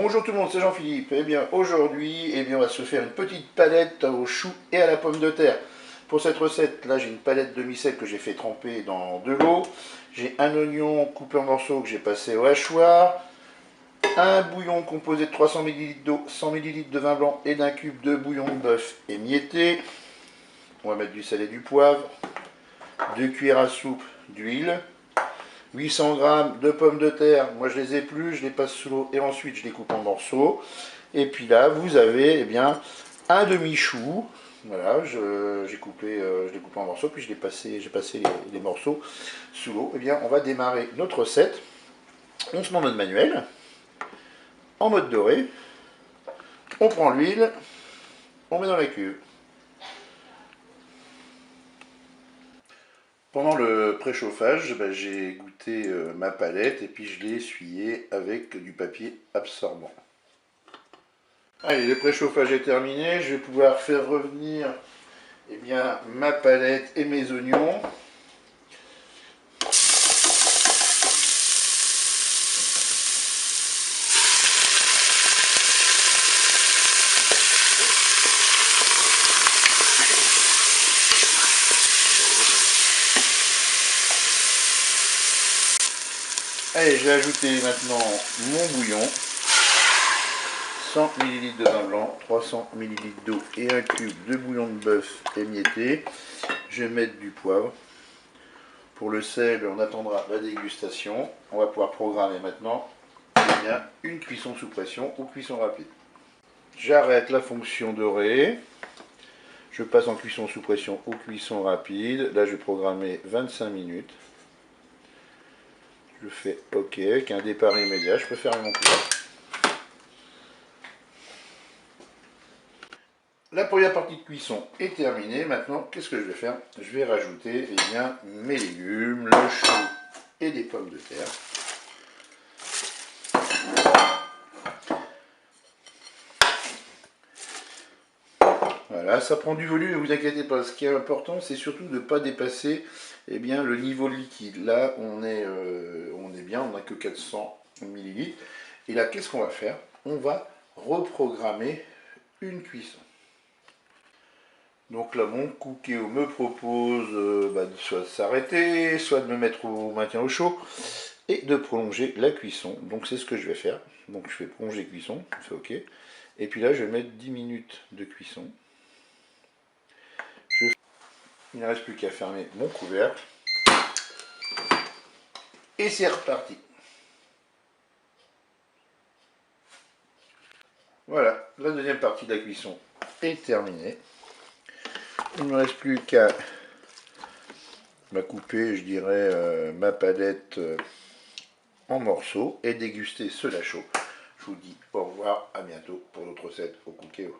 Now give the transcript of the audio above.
Bonjour tout le monde, c'est Jean-Philippe. Eh bien aujourd'hui, on va se faire une petite palette aux choux et à la pomme de terre. Pour cette recette, là j'ai une palette demi-sèche que j'ai fait tremper dans de l'eau. J'ai un oignon coupé en morceaux que j'ai passé au hachoir. Un bouillon composé de 300 ml d'eau, 100 ml de vin blanc et d'un cube de bouillon de bœuf émietté. On va mettre du sel et du poivre. 2 cuillères à soupe d'huile. 800 g de pommes de terre, moi je les épluche, je les passe sous l'eau et ensuite je les coupe en morceaux. Et puis là vous avez un demi-chou, voilà, j'ai coupé, je l'ai coupé en morceaux, puis j'ai passé les morceaux sous l'eau. On va démarrer notre recette. On se met en mode manuel, en mode doré, on prend l'huile, on met dans la cuve. Pendant le préchauffage, j'ai goûté ma palette et puis je l'ai essuyée avec du papier absorbant. Allez, le préchauffage est terminé, je vais pouvoir faire revenir ma palette et mes oignons. Allez, je vais ajouter maintenant mon bouillon. 100 ml de vin blanc, 300 ml d'eau et un cube de bouillon de bœuf émietté. Je vais mettre du poivre. Pour le sel, on attendra la dégustation. On va pouvoir programmer maintenant une cuisson sous pression ou cuisson rapide. J'arrête la fonction dorée. Je passe en cuisson sous pression ou cuisson rapide. Là, je vais programmer 25 minutes. Je fais OK avec un départ immédiat. Je peux fermer mon couvercle. La première partie de cuisson est terminée. Maintenant, qu'est-ce que je vais faire? Je vais rajouter mes légumes, le chou et des pommes de terre. Voilà, ça prend du volume, ne vous inquiétez pas. Ce qui est important, c'est surtout de ne pas dépasser le niveau liquide. Là, on est bien, on n'a que 400 ml. Et là, qu'est-ce qu'on va faire? On va reprogrammer une cuisson. Donc là, mon Cookéo me propose soit de s'arrêter, soit de me mettre au maintien au chaud et de prolonger la cuisson. Donc c'est ce que je vais faire. Donc je fais prolonger cuisson, je fais OK. Et puis là, je vais mettre 10 minutes de cuisson. Il ne reste plus qu'à fermer mon couvercle. Et c'est reparti. Voilà, la deuxième partie de la cuisson est terminée. Il ne me reste plus qu'à couper, je dirais, ma palette en morceaux et déguster cela chaud. Je vous dis au revoir, à bientôt pour d'autres recettes au Cookéo.